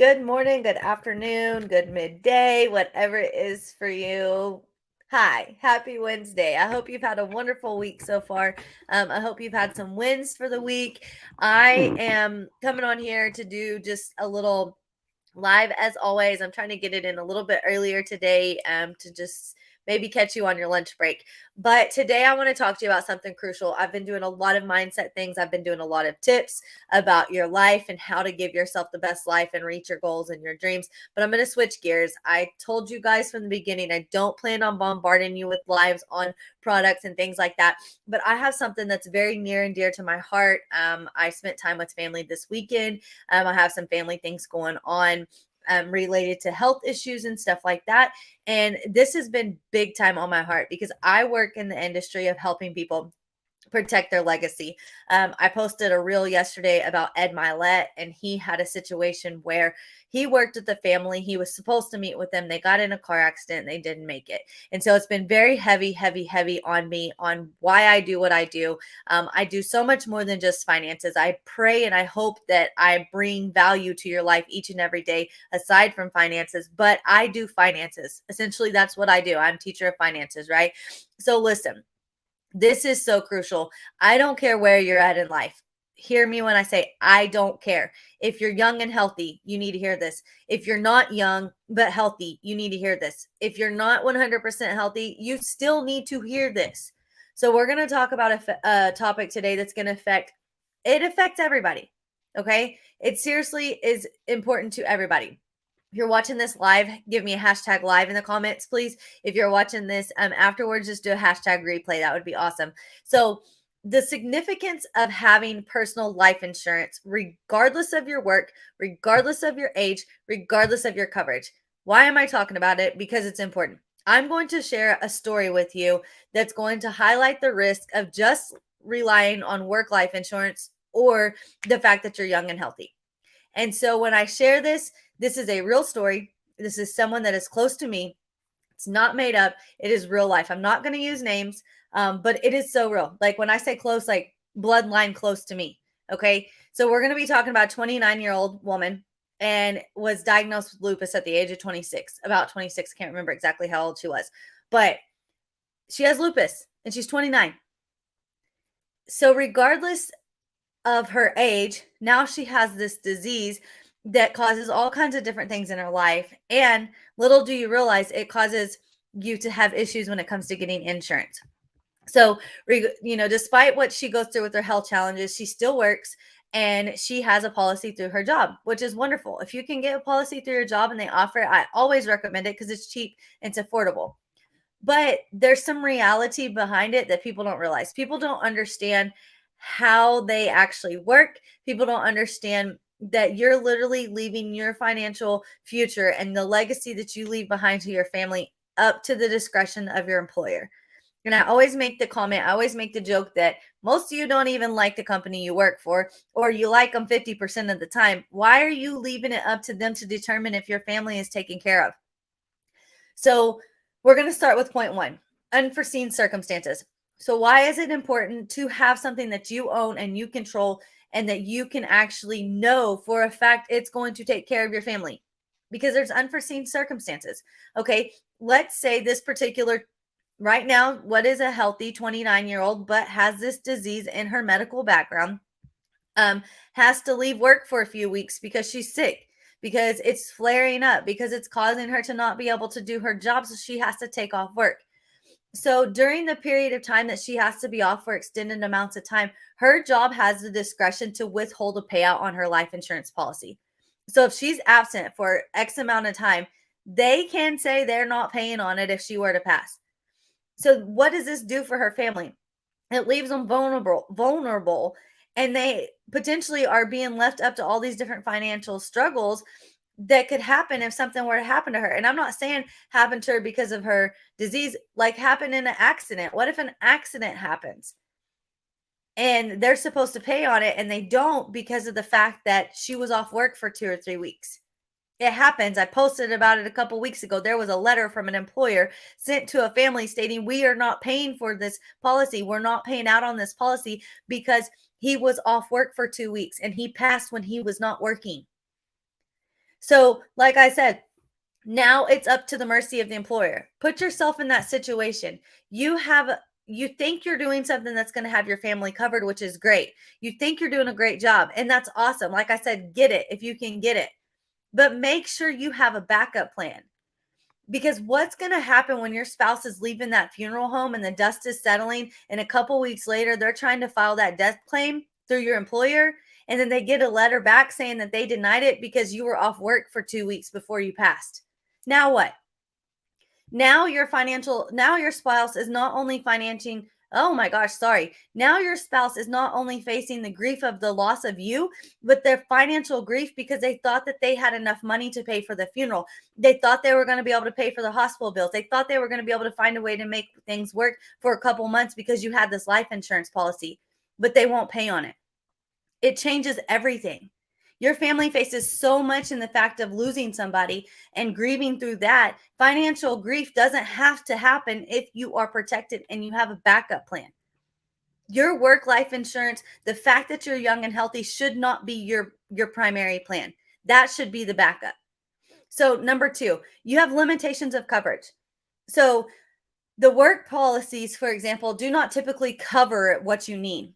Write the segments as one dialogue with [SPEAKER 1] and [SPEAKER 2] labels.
[SPEAKER 1] Good morning, good afternoon, good midday, whatever it is for you. Hi, happy Wednesday. I hope you've had a wonderful week so far. I hope you've had some wins for the week. I am coming on here to do just a little live as always. I'm trying to get it in a little bit earlier today to just maybe catch you on your lunch break. But today I want to talk to you about something crucial. I've been doing a lot of mindset things. I've been doing a lot of tips about your life and how to give yourself the best life and reach your goals and your dreams. But I'm going to switch gears. I told you guys from the beginning, I don't plan on bombarding you with lives on products and things like that. But I have something that's very near and dear to my heart. I spent time with family this weekend. I have some family things going on related to health issues and stuff like that. And this has been big time on my heart because I work in the industry of helping people protect their legacy. I posted a reel yesterday about Ed Milet, and he had a situation where he worked with the family. He was supposed to meet with them. They got in a car accident. They didn't make it. And so it's been very heavy, heavy, heavy on me on why I do what I do. I do so much more than just finances. I pray and I hope that I bring value to your life each and every day, aside from finances, but I do finances. Essentially, that's what I do. I'm teacher of finances, right? So listen, this is so crucial. I don't care where you're at in life. Hear me when I say I don't care. If you're young and healthy, you need to hear this. If you're not young but healthy, you need to hear this. If you're not 100% healthy, you still need to hear this. So we're going to talk about a topic today that's going to affects everybody. Okay? It seriously is important to everybody. If you're watching this live, give me a hashtag live in the comments, please. If you're watching this afterwards, just do a hashtag replay. That would be awesome. So, the significance of having personal life insurance, regardless of your work, regardless of your age, regardless of your coverage. Why am I talking about it? Because it's important. I'm going to share a story with you that's going to highlight the risk of just relying on work life insurance or the fact that you're young and healthy. And so when I share this, this is a real story. This is someone that is close to me. It's not made up. It is real life. I'm not going to use names, but it is so real. Like when I say close, like bloodline close to me. Okay. So we're going to be talking about a 29-year-old woman and was diagnosed with lupus at the age of 26, about 26. I can't remember exactly how old she was, but she has lupus and she's 29. So regardless of her age, now she has this disease that causes all kinds of different things in her life. And little do you realize it causes you to have issues when it comes to getting insurance. So, despite what she goes through with her health challenges, she still works and she has a policy through her job, which is wonderful. If you can get a policy through your job and they offer it, I always recommend it because it's cheap and it's affordable. But there's some reality behind it that people don't realize. People don't understand how they actually work. People don't understand that you're literally leaving your financial future and the legacy that you leave behind to your family up to the discretion of your employer. And I always make the comment, I always make the joke that most of you don't even like the company you work for, or you like them 50% of the time. Why are you leaving it up to them to determine if your family is taken care of? So we're going to start with point one, unforeseen circumstances. So why is it important to have something that you own and you control and that you can actually know for a fact it's going to take care of your family? Because there's unforeseen circumstances. Okay, let's say this particular right now, what is a healthy 29-year-old but has this disease in her medical background, has to leave work for a few weeks because she's sick, because it's flaring up, because it's causing her to not be able to do her job. So she has to take off work. So during the period of time that she has to be off for extended amounts of time, her job has the discretion to withhold a payout on her life insurance policy. So if she's absent for X amount of time, they can say they're not paying on it if she were to pass. So what does this do for her family? It leaves them vulnerable, and they potentially are being left up to all these different financial struggles that could happen if something were to happen to her. And I'm not saying happen to her because of her disease, like happen in an accident. What if an accident happens and they're supposed to pay on it and they don't because of the fact that she was off work for 2 or 3 weeks? It happens. I posted about it a couple weeks ago. There was a letter from an employer sent to a family stating, we are not paying for this policy. We're not paying out on this policy because he was off work for 2 weeks and he passed when he was not working. So, like I said, now it's up to the mercy of the employer. Put yourself in that situation. You think you're doing something that's going to have your family covered, which is great. You think you're doing a great job, and that's awesome. Like I said, get it if you can get it. But make sure you have a backup plan. Because what's going to happen when your spouse is leaving that funeral home and the dust is settling, and a couple weeks later they're trying to file that death claim through your employer, and then they get a letter back saying that they denied it because you were off work for 2 weeks before you passed. Now what? Now your spouse is not only financing, oh my gosh, sorry. Now your spouse is not only facing the grief of the loss of you, but their financial grief because they thought that they had enough money to pay for the funeral. They thought they were going to be able to pay for the hospital bills. They thought they were going to be able to find a way to make things work for a couple months because you had this life insurance policy, but they won't pay on it. It changes everything. Your family faces so much in the fact of losing somebody and grieving through that. Financial grief doesn't have to happen if you are protected and you have a backup plan. Your work life insurance, the fact that you're young and healthy should not be your primary plan. That should be the backup. So, number 2, you have limitations of coverage. So, the work policies, for example, do not typically cover what you need.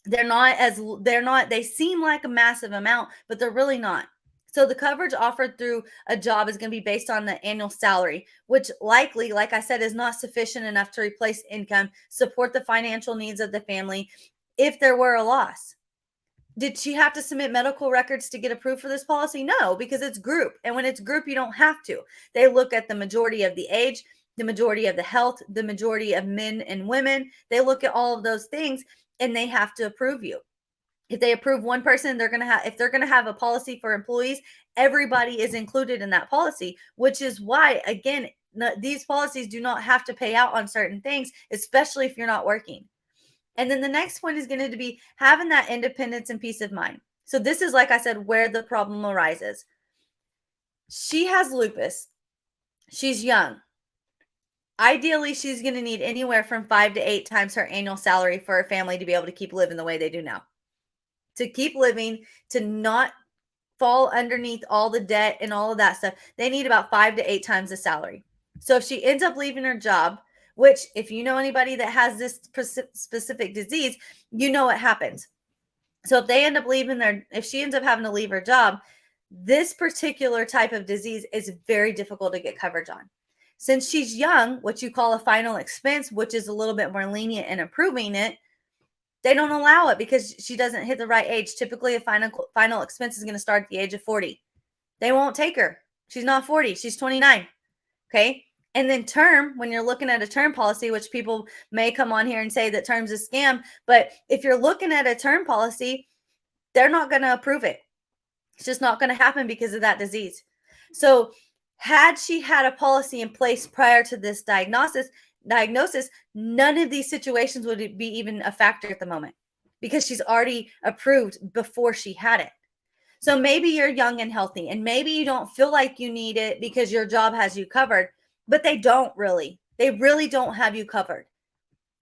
[SPEAKER 1] They seem like a massive amount, but they're really not. So the coverage offered through a job is going to be based on the annual salary, which likely, like I said, is not sufficient enough to replace income, support the financial needs of the family if there were a loss. Did she have to submit medical records to get approved for this policy? No, because it's group. And when it's group, you don't have to. They look at the majority of the age, the majority of the health, the majority of men and women. They look at all of those things and they have to approve you. If they approve one person, if they're going to have a policy for employees, everybody is included in that policy, which is why, again, these policies do not have to pay out on certain things, especially if you're not working. And then the next point is going to be having that independence and peace of mind. So this is, like I said, where the problem arises. She has lupus. She's young. Ideally, she's going to need anywhere from 5 to 8 times her annual salary for her family to be able to keep living the way they do now. To keep living, to not fall underneath all the debt and all of that stuff, they need about 5 to 8 times the salary. So if she ends up leaving her job, which if you know anybody that has this specific disease, you know what happens. So if they end up if she ends up having to leave her job, this particular type of disease is very difficult to get coverage on. Since she's young, what you call a final expense, which is a little bit more lenient in approving it, they don't allow it because she doesn't hit the right age. Typically, a final expense is going to start at the age of 40. They won't take her. She's not 40. She's 29. Okay. And then term, when you're looking at a term policy, which people may come on here and say that term's a scam, but if you're looking at a term policy, they're not going to approve it. It's just not going to happen because of that disease. So had she had a policy in place prior to this diagnosis, none of these situations would be even a factor at the moment because she's already approved before she had it. So maybe you're young and healthy and maybe you don't feel like you need it because your job has you covered, but they really don't have you covered.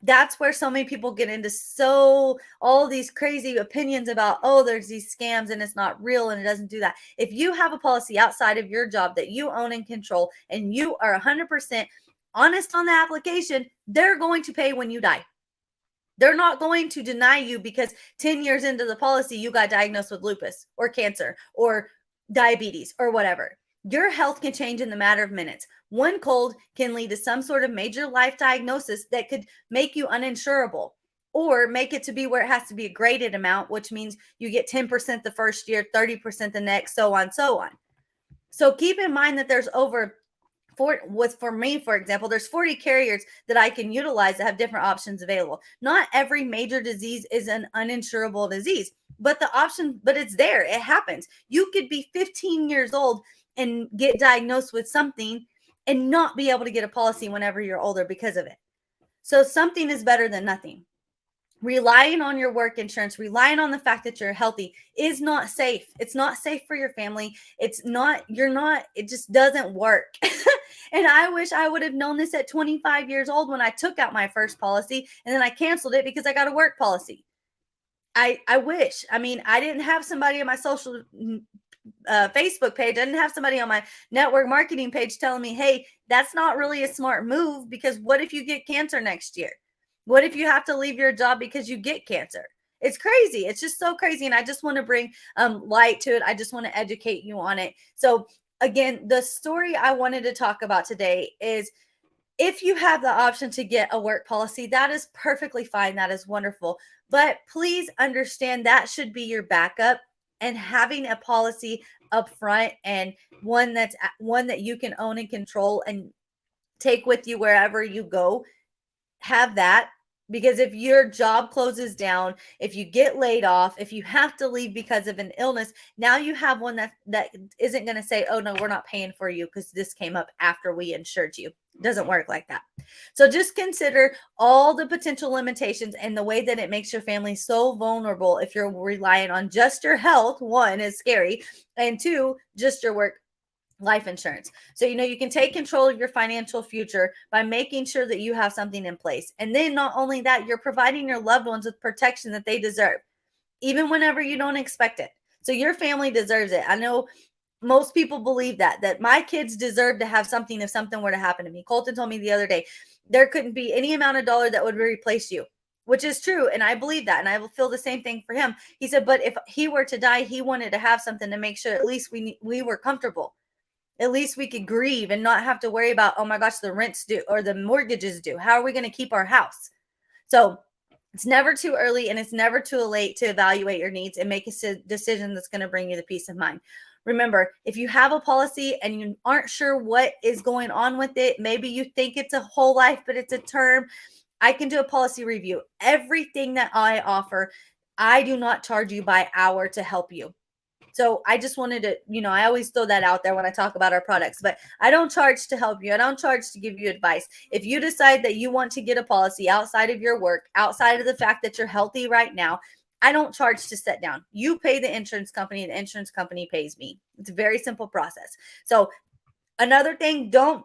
[SPEAKER 1] That's where so many people get into all these crazy opinions about, oh, there's these scams and it's not real and it doesn't do that. If you have a policy outside of your job that you own and control and you are 100% honest on the application, they're going to pay when you die. They're not going to deny you because 10 years into the policy, you got diagnosed with lupus or cancer or diabetes or whatever. Your health can change in the matter of minutes. One cold can lead to some sort of major life diagnosis that could make you uninsurable or make it to be where it has to be a graded amount, which means you get 10% the first year, 30% the next, so on, so on. So keep in mind that there's for me, for example, there's 40 carriers that I can utilize that have different options available. Not every major disease is an uninsurable disease, but it's there. It happens. You could be 15 years old and get diagnosed with something and not be able to get a policy whenever you're older because of it. So something is better than nothing. Relying on your work insurance, relying on the fact that you're healthy is not safe. It's not safe for your family. It just doesn't work. And I wish I would have known this at 25 years old when I took out my first policy and then I canceled it because I got a work policy. I wish. I mean, I didn't have somebody in my social Facebook page. I didn't have somebody on my network marketing page telling me, hey, that's not really a smart move, because what if you get cancer next year? What if you have to leave your job because you get cancer? It's crazy. It's just so crazy. And I just want to bring light to it. I just want to educate you on it. So, again, the story I wanted to talk about today is, if you have the option to get a work policy, that is perfectly fine. That is wonderful. But please understand that should be your backup, and having a policy up front, and one that you can own and control and take with you wherever you go. Have that, because if your job closes down, if you get laid off, if you have to leave because of an illness, now you have one that isn't going to say, oh no, we're not paying for you because this came up after we insured you. It doesn't work like that. So just consider all the potential limitations and the way that it makes your family so vulnerable if you're relying on just your health. One is scary, and two, just your work life insurance. So, you can take control of your financial future by making sure that you have something in place. And then not only that, you're providing your loved ones with protection that they deserve, even whenever you don't expect it. So your family deserves it. I know most people believe that my kids deserve to have something if something were to happen to me. Colton told me the other day, there couldn't be any amount of dollar that would replace you, which is true. And I believe that. And I will feel the same thing for him. He said, but if he were to die, he wanted to have something to make sure at least we were comfortable. At least we could grieve and not have to worry about, oh my gosh, the rent's due or the mortgages due. How are we going to keep our house? So it's never too early and it's never too late to evaluate your needs and make a decision that's going to bring you the peace of mind. Remember, if you have a policy and you aren't sure what is going on with it, maybe you think it's a whole life, but it's a term, I can do a policy review. Everything that I offer, I do not charge you by hour to help you. So I just wanted to, I always throw that out there when I talk about our products, but I don't charge to help you. I don't charge to give you advice. If you decide that you want to get a policy outside of your work, outside of the fact that you're healthy right now, I don't charge to sit down. You pay the insurance company, and the insurance company pays me. It's a very simple process. So another thing, don't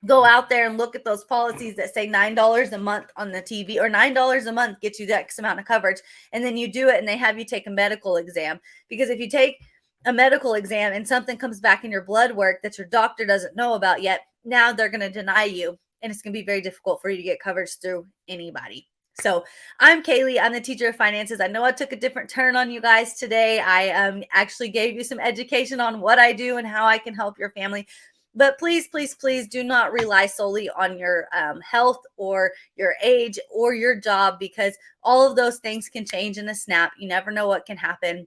[SPEAKER 1] go out there and look at those policies that say $9 a month on the TV, or $9 a month gets you the X amount of coverage. And then you do it and they have you take a medical exam. Because if you take a medical exam and something comes back in your blood work that your doctor doesn't know about yet, now they're going to deny you. And it's going to be very difficult for you to get coverage through anybody. So I'm Kaylee. I'm the teacher of finances. I know I took a different turn on you guys today. I actually gave you some education on what I do and how I can help your family. But please, please, please do not rely solely on your health or your age or your job, because all of those things can change in a snap. You never know what can happen.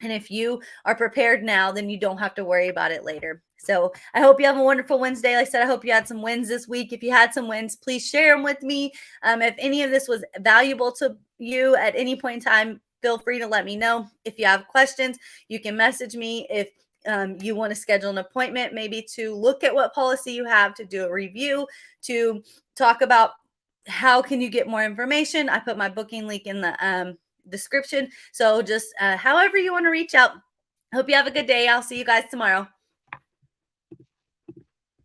[SPEAKER 1] And if you are prepared now, then you don't have to worry about it later. So I hope you have a wonderful Wednesday. Like I said, I hope you had some wins this week. If you had some wins, please share them with me. If any of this was valuable to you at any point in time, feel free to let me know. If you have questions, you can message me. If you want to schedule an appointment, maybe to look at what policy you have, to do a review, to talk about how can you get more information, I put my booking link in the description. So just however you want to reach out. Hope you have a good day. I'll see you guys tomorrow.